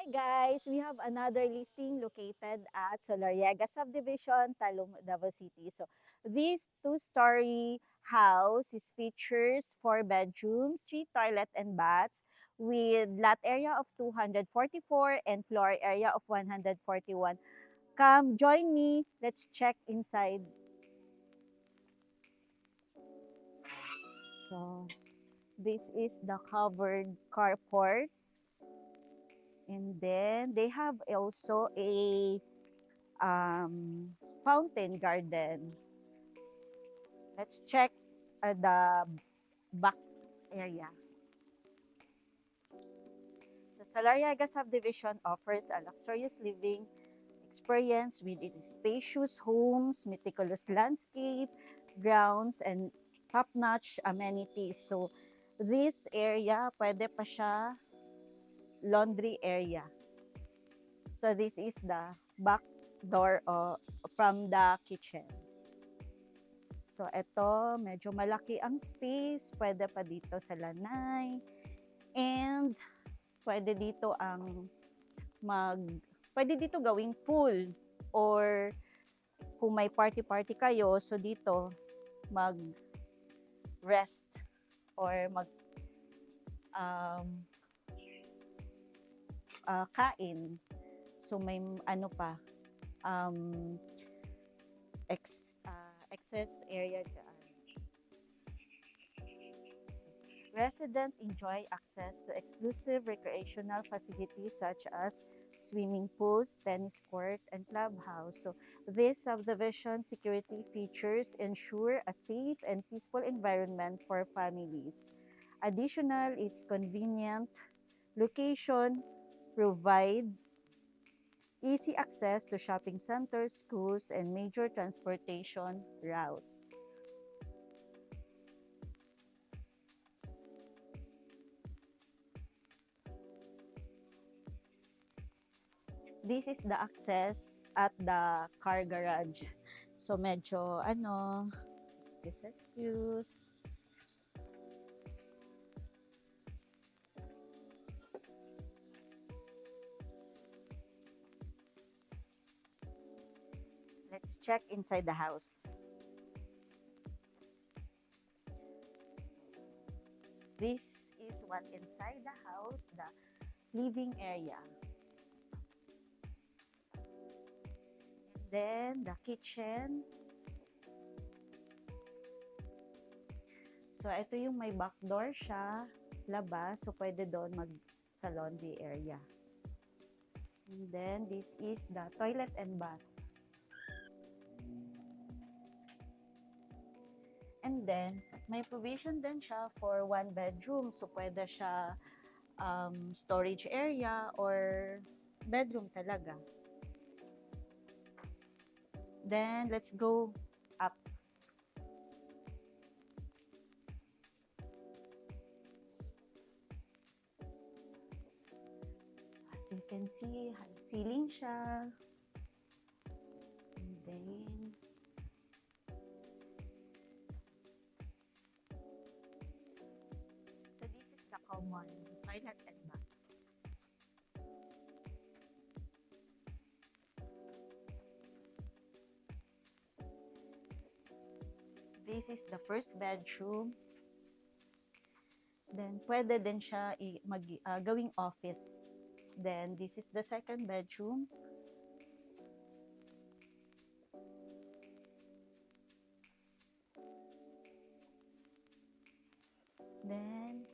guys, we have another listing located at Solariega Subdivision, Talong, Davao City. So this two-story house is features 4 bedrooms, 3 toilet and baths with lot area of 244 and floor area of 141. Come join me. Let's check inside. So this is the covered carport. And then they have also a fountain garden. Let's check the back area. So Salariaga subdivision offers a luxurious living experience with its spacious homes, meticulous landscape, grounds, and top-notch amenities. So this area, pwede pa siya laundry area. So this is the back door from the kitchen. So, ito, medyo malaki ang space. Pwede pa dito sa lanay. And, pwede dito pwede dito gawing pool. Or, kung may party-party kayo, so dito, mag-rest. Or kain. So, may excess area dyan. So, residents enjoy access to exclusive recreational facilities such as swimming pools, tennis court, and clubhouse. So this subdivision security features ensure a safe and peaceful environment for families. Additional, its convenient location provide easy access to shopping centers, schools, and major transportation routes. This is the access at the car garage. So medyo excuse. Let's check inside the house. This is what inside the house, the living area. And then the kitchen. So ito yung may back door siya, labas, so pwede doon sa laundry area. And then this is the toilet and bath. And then, may provision din siya for 1 bedroom. So, pwede siya storage area or bedroom talaga. Then, let's go up. So, as you can see, high ceiling siya. And then, this is the common toilet and bath. This is the first bedroom. Then, pwede din siya gawing office. Then, this is the second bedroom. Then,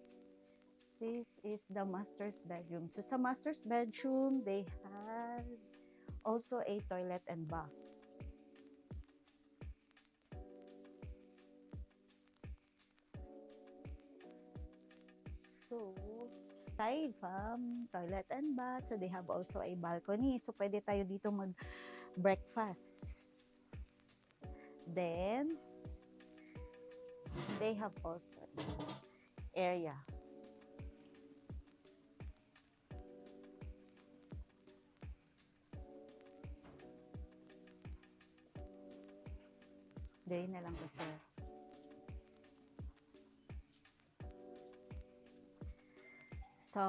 this is the master's bedroom. So, sa master's bedroom, they have also a toilet and bath. So, aside from toilet and bath, so they have also a balcony. So, pwede tayo dito mag-breakfast. Then, they have also area. Day na lang ko, sir. So,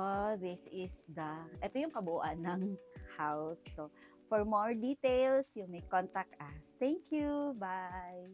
ito yung kabuuan ng house. So, for more details, you may contact us. Thank you. Bye.